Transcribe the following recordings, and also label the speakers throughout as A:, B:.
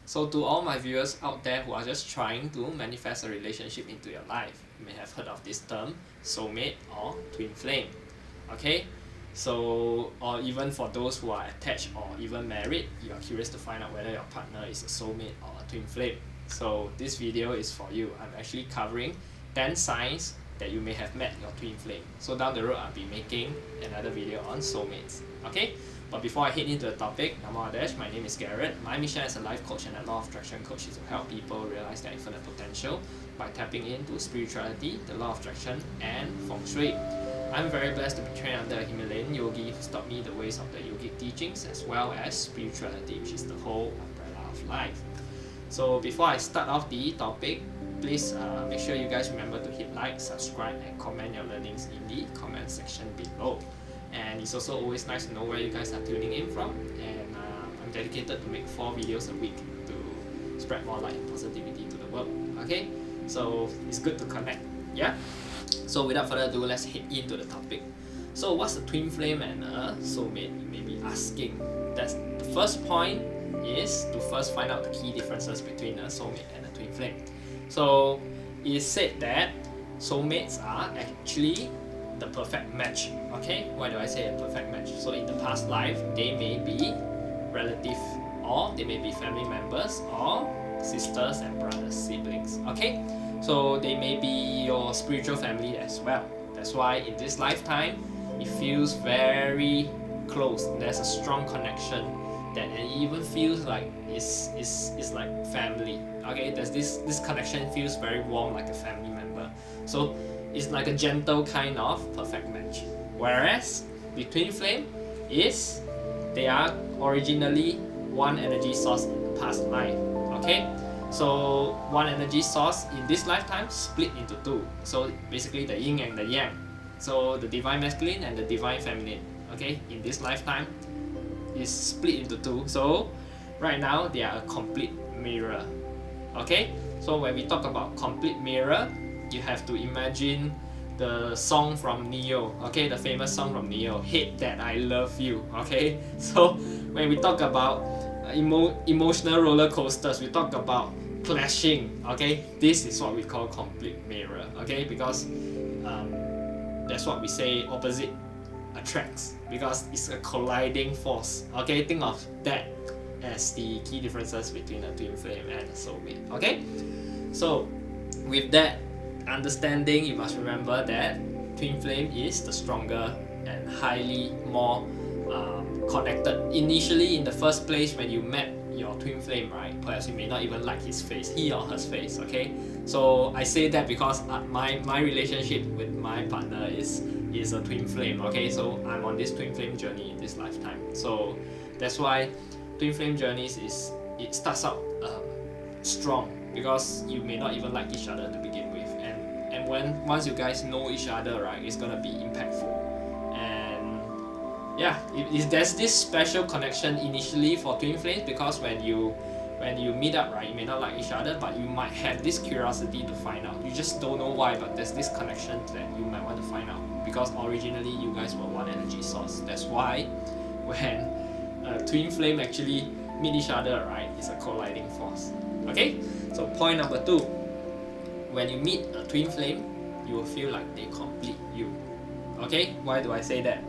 A: So to all my viewers out there who are just trying to manifest a relationship into your life, you may have heard of this term, soulmate or twin flame. Okay, so or even for those who are attached or even married, you are curious to find out whether your partner is a soulmate or a twin flame. So this video is for you. I'm actually covering 10 signs that you may have met your twin flame. So down the road I'll be making another video on soulmates. Okay, but before I head into the topic, Namo Adesh, my name is Garret. My mission as a life coach and a law of attraction coach is to help people realize their infinite potential by tapping into spirituality, the law of attraction, and Fengshui. I'm very blessed to be trained under a Himalayan yogi who taught me the ways of the yogic teachings as well as spirituality, which is the whole umbrella of life. So before I start off the topic, please make sure you guys remember to hit like, subscribe, and comment your learnings in the comment section below. And it's also always nice to know where you guys are tuning in from, and I'm dedicated to make 4 videos a week to spread more light and positivity to the world. Okay, so it's good to connect. Yeah, so without further ado, let's head into the topic. So what's a twin flame and a soulmate? You may be asking. That's the first point, is to first find out the key differences between a soulmate and a twin flame. So it's said that soulmates are actually the perfect match. Okay, why do I say a perfect match? So in the past life, they may be relative, or they may be family members, or sisters and brothers, siblings. Okay, so they may be your spiritual family as well. That's why in this lifetime, it feels very close. There's a strong connection that it even feels like it's like family. Okay, there's this connection feels very warm, like a family member. So it's like a gentle kind of perfect match. Whereas the twin flame is, they are originally one energy source in the past life. Okay, so one energy source in this lifetime split into 2. So basically the yin and the yang. So the divine masculine and the divine feminine. Okay, in this lifetime is split into 2. So right now they are a complete mirror. Okay, so when we talk about complete mirror, you have to imagine the song from Neo, okay, the famous song from Neo, Hate That I Love You. Okay, so when we talk about emotional roller coasters, we talk about clashing. Okay, this is what we call complete mirror. Okay, because that's what we say, opposite attracts, because it's a colliding force. Okay, think of that as the key differences between a twin flame and a soulmate. Okay, so with that understanding, you must remember that twin flame is the stronger and highly more connected. Initially, in the first place, when you met your twin flame, right, perhaps you may not even like his face, he or her face. Okay, so I say that because my relationship with my partner is a twin flame. Okay, so I'm on this twin flame journey in this lifetime. So that's why twin flame journeys it starts out strong, because you may not even like each other to begin with, and once you guys know each other, right, it's gonna be impactful. And yeah, there's this special connection initially for twin flames, because when you meet up, right, you may not like each other, but you might have this curiosity to find out. You just don't know why, but there's this connection that you might want to find out, because originally you guys were one energy source. That's why when a twin flame actually meet each other, right, it's a colliding force. Okay, so point number 2, when you meet a twin flame, you will feel like they complete you. Okay, why do I say that?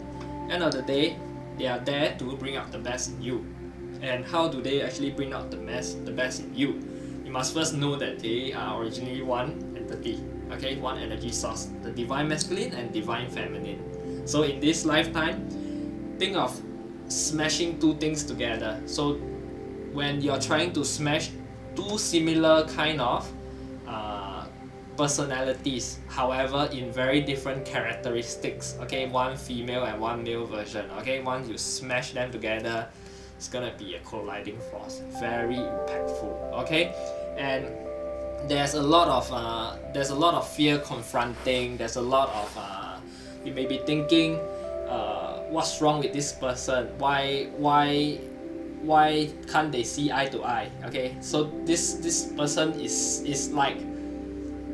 A: End of the day, they are there to bring out the best in you. And how do they actually bring out the best in you? You must first know that they are originally one entity. Okay, one energy source, the divine masculine and divine feminine. So in this lifetime, think of smashing 2 things together. So when you're trying to smash 2 similar kind of personalities, however in very different characteristics, okay, one female and one male version, okay, once you smash them together, it's gonna be a colliding force, very impactful. Okay, and there's a lot of fear confronting. There's a lot of you may be thinking, what's wrong with this person? Why can't they see eye to eye? Okay, so this person is like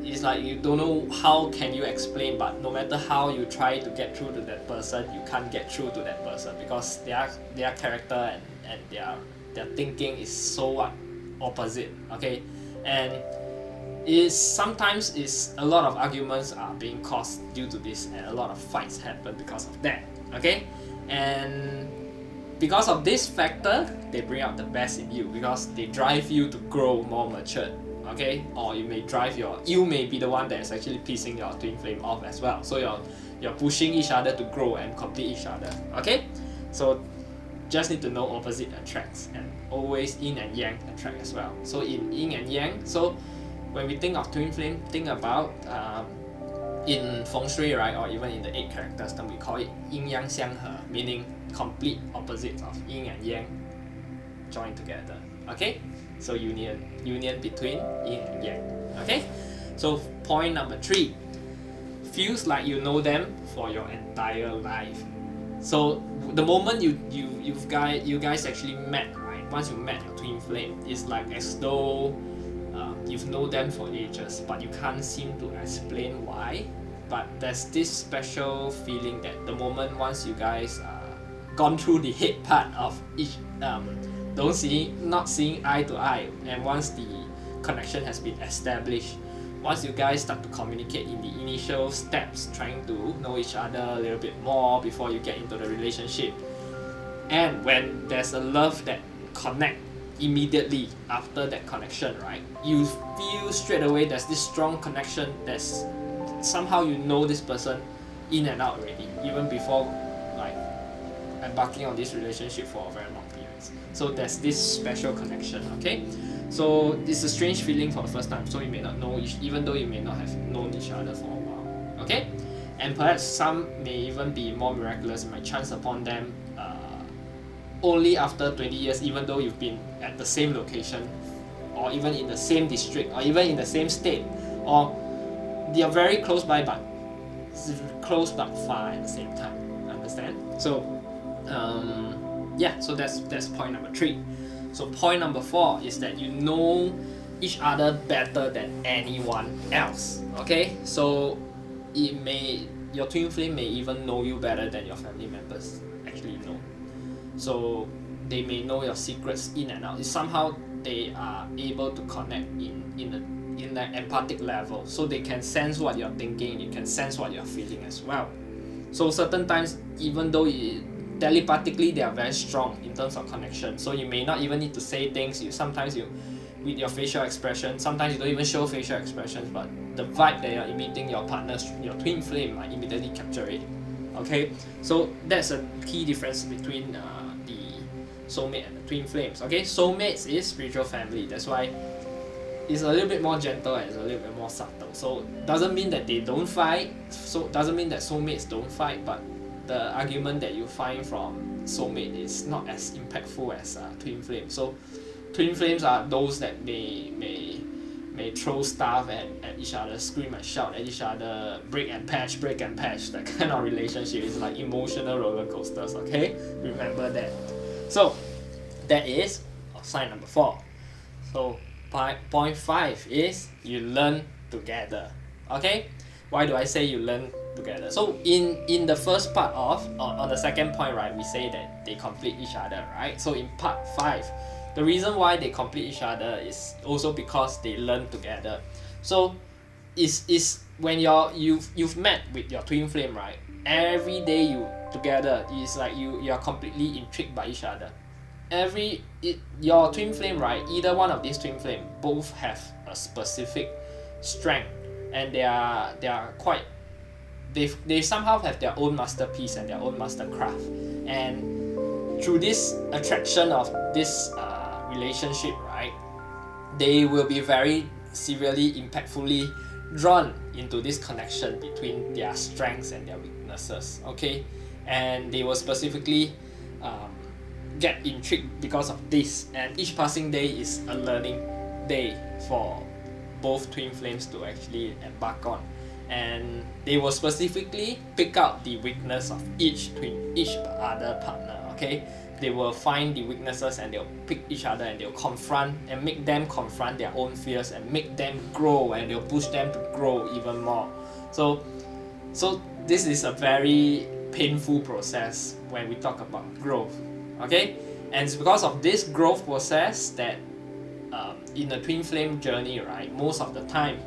A: you don't know how can you explain, but no matter how you try to get through to that person, you can't get through to that person, because their character and their thinking is so opposite, okay? And sometimes a lot of arguments are being caused due to this, and a lot of fights happen because of that, okay? And because of this factor, they bring out the best in you because they drive you to grow more matured, okay? Or you may be the one that is actually pissing your twin flame off as well. So you're pushing each other to grow and complete each other, okay? So just need to know opposite attracts, and always yin and yang attract as well. So in yin and yang, so when we think of twin flame, think about in Fengshui, right, or even in the 8 characters term, we call it yin yang xiang he, meaning complete opposites of yin and yang joined together, okay? So union between yin and yang, okay? So point number 3, feels like you know them for your entire life. So the moment you guys actually met, right? Once you met your twin flame, it's like as though you've known them for ages, but you can't seem to explain why. But there's this special feeling that the moment once you guys gone through the hate part of each not seeing eye to eye, and once the connection has been established, once you guys start to communicate in the initial steps, trying to know each other a little bit more before you get into the relationship, and when there's a love that connect immediately after that connection, right, you feel straight away there's this strong connection. There's somehow you know this person in and out already, even before like embarking on this relationship for a very long period. So there's this special connection, okay? So it's a strange feeling for the first time, so you may not know even though you may not have known each other for a while, okay? And perhaps some may even be more miraculous, might chance upon them only after 20 years, even though you've been at the same location, or even in the same district, or even in the same state, or they are very close by but close but far at the same time. Understand? So yeah, so that's point number 3. So point number 4 is that you know each other better than anyone else, okay? So your twin flame may even know you better than your family members actually know. So they may know your secrets in and out. It's somehow they are able to connect in an empathic level, so they can sense what you're thinking, you can sense what you're feeling as well. So certain times, even though telepathically they are very strong in terms of connection, so you may not even need to say things. Sometimes with your facial expression, sometimes you don't even show facial expressions, but the vibe that you're emitting, your twin flame might immediately capture it, okay? So that's a key difference between the soulmate and the twin flames, okay? Soulmates is spiritual family, that's why it's a little bit more gentle and it's a little bit more subtle. So doesn't mean that they don't fight, so doesn't mean that soulmates don't fight, but the argument that you find from soulmate is not as impactful as twin flame. So twin flames are those that may throw stuff at each other, scream and shout at each other, break and patch. That kind of relationship is like emotional roller coasters, okay? Remember that. So that is sign number 4. So point 5 is you learn together, okay? Why do I say you learn together? So in the first part on the second point, right, we say that they complete each other, right? So in part 5, the reason why they complete each other is also because they learn together. So is when you've met with your twin flame, right? Every day you together is like you are completely intrigued by each other. Your twin flame, right? Either one of these twin flame both have a specific strength, and they are quite. They somehow have their own masterpiece and their own mastercraft, and through this attraction of this relationship, right, they will be very severely, impactfully drawn into this connection between their strengths and their weaknesses, okay? And they will specifically get intrigued because of this, and each passing day is a learning day for both twin flames to actually embark on, and they will specifically pick out the weakness of each other partner, okay? They will find the weaknesses and they'll pick each other and they'll confront and make them confront their own fears and make them grow, and they'll push them to grow even more. So this is a very painful process when we talk about growth, okay? And it's because of this growth process that in the twin flame journey, right, most of the time,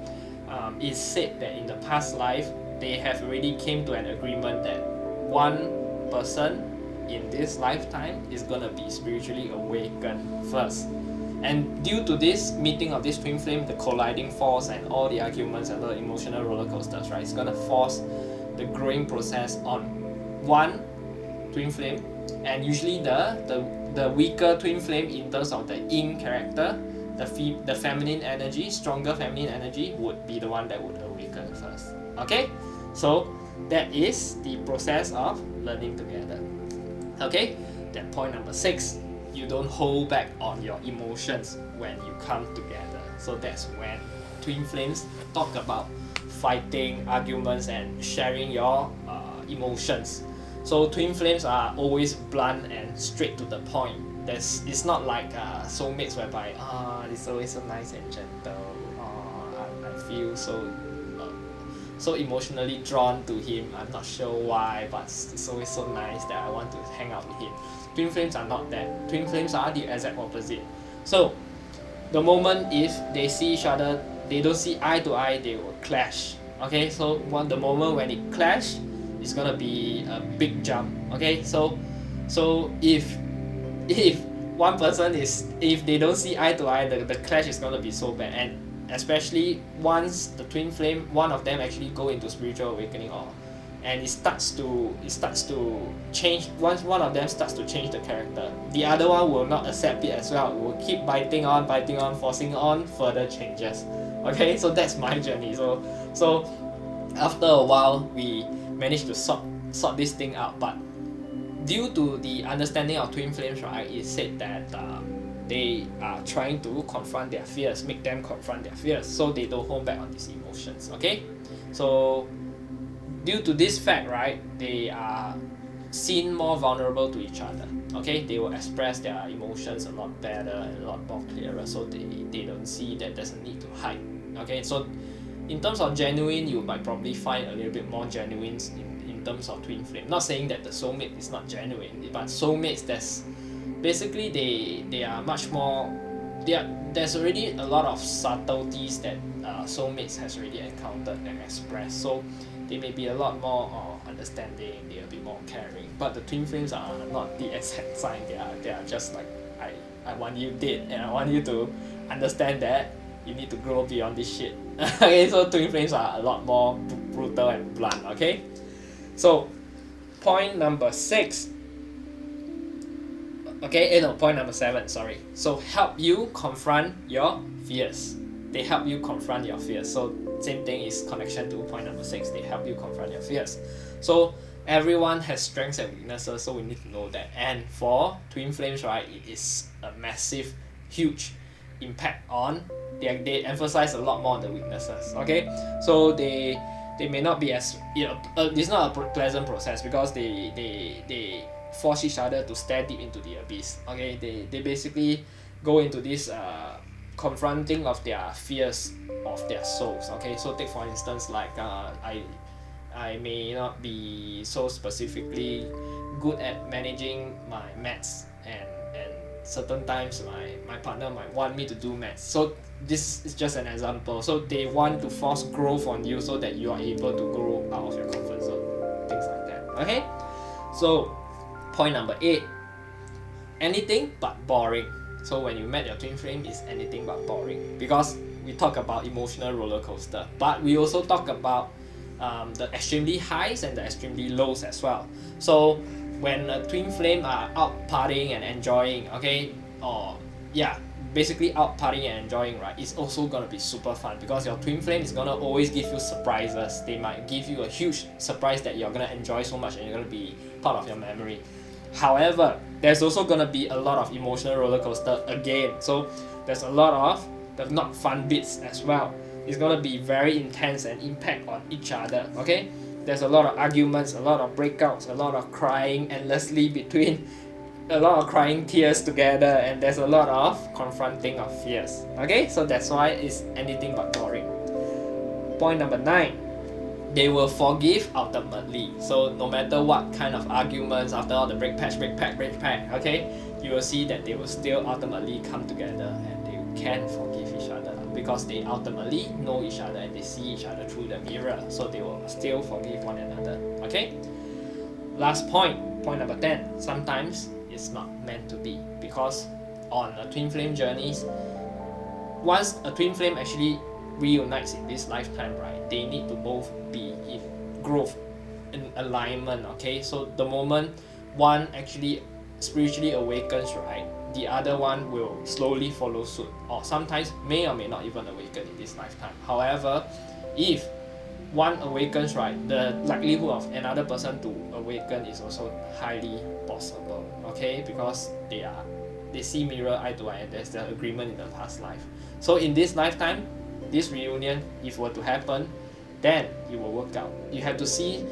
A: it's said that in the past life, they have already came to an agreement that one person in this lifetime is gonna be spiritually awakened first. And due to this meeting of this twin flame, the colliding force and all the arguments and the emotional roller coasters, right, it's gonna force the growing process on one twin flame, and usually the weaker twin flame in terms of the yin character, the feminine energy, stronger feminine energy would be the one that would awaken first. Okay, so that is the process of learning together. Okay, then point number 6, you don't hold back on your emotions when you come together. So that's when twin flames talk about fighting, arguments, and sharing your emotions. So twin flames are always blunt and straight to the point. It's not like soulmates whereby it's always so nice and gentle. I feel so emotionally drawn to him. I'm not sure why, but it's always so nice that I want to hang out with him. Twin flames are not that. Twin flames are the exact opposite. So the moment if they see each other, they don't see eye to eye, they will clash. Okay, so the moment when it clash, it's gonna be a big jump. Okay, so if one person if they don't see eye to eye, the clash is gonna be so bad. And especially once the twin flame, one of them actually go into spiritual awakening, and it starts to change. Once one of them starts to change the character, the other one will not accept it as well. It will keep biting on, forcing on further changes. Okay, so that's my journey. So after a while, we managed to sort this thing out. But due to the understanding of twin flames, right, it said that they are trying to confront their fears, make them confront their fears, so they don't hold back on these emotions. Okay, so due to this fact, right, they are seen more vulnerable to each other. Okay, they will express their emotions a lot better and a lot more clearer, so they don't see that there's a need to hide. Okay, so in terms of genuine, you might probably find a little bit more genuine in terms of twin flame. Not saying that the soulmate is not genuine, but soulmates, there's basically they are much more, there's already a lot of subtleties that soulmates has already encountered and expressed, so they may be a lot more understanding, they will be more caring. But the twin flames are not the exact sign. They are just like, I want you dead, and I want you to understand that you need to grow beyond this shit. Okay, so twin flames are a lot more brutal and blunt. Okay, so point number 6. Okay, no, point number 7, sorry. So help you confront your fears. They help you confront your fears. So same thing is connection to point number 6. They help you confront your fears. So everyone has strengths and weaknesses, so we need to know that. And for twin flames, right, it is a massive, huge impact on. They emphasize a lot more on the weaknesses. Okay, so they may not be as, it's not a pleasant process, because they force each other to stare deep into the abyss. Okay, they basically go into this confronting of their fears of their souls. Okay, so take for instance, like I may not be so specifically good at managing my maths, and certain times my partner might want me to do maths. So this is just an example. So they want to force growth on you so that you are able to grow out of your comfort zone, things like that. Okay, so point number 8, anything but boring. So when you met your twin flame, it's anything but boring, because we talk about emotional roller coaster, but we also talk about the extremely highs and the extremely lows as well. So when a twin flame are out partying and enjoying, okay, or basically out partying and enjoying, right, it's also gonna be super fun, because your twin flame is gonna always give you surprises. They might give you a huge surprise that you're gonna enjoy so much and you're gonna be part of your memory. However, there's also gonna be a lot of emotional roller coaster again. So there's a lot of the not fun bits as well. It's gonna be very intense and impact on each other. Okay, there's a lot of arguments, a lot of breakouts, a lot of crying endlessly between, a lot of crying tears together, and there's a lot of confronting of fears. Okay, so that's why it's anything but boring. Point number 9, they will forgive ultimately. So no matter what kind of arguments, after all the break patch, okay, you will see that they will still ultimately come together, and can forgive each other because they ultimately know each other and they see each other through the mirror, so they will still forgive one another. Okay? Last point number 10. Sometimes it's not meant to be, because on a twin flame journeys, once a twin flame actually reunites in this lifetime, right, they need to both be in growth, in alignment. Okay, so the moment one actually spiritually awakens, right, the other one will slowly follow suit, or sometimes may or may not even awaken in this lifetime. However, if one awakens, right, the likelihood of another person to awaken is also highly possible. Okay, because they see mirror eye to eye and there's the agreement in the past life. So in this lifetime, this reunion, if were to happen, then it will work out. You have to see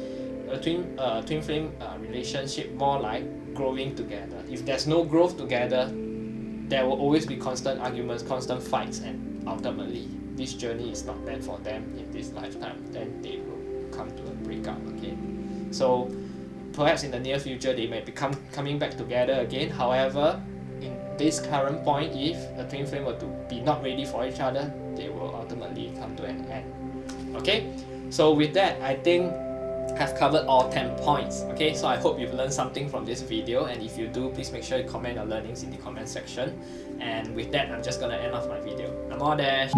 A: a twin flame relationship more like growing together. If there's no growth together, there will always be constant arguments, constant fights, and ultimately this journey is not meant for them in this lifetime. Then they will come to a breakup. Okay, so perhaps in the near future they may become coming back together again. However, in this current point, if a twin flame were to be not ready for each other, they will ultimately come to an end. Okay, so with that, I think I've covered all 10 points. Okay, so I hope you've learned something from this video, and if you do, please make sure you comment your learnings in the comment section. And with that, I'm just gonna end off my video. Namo Dash.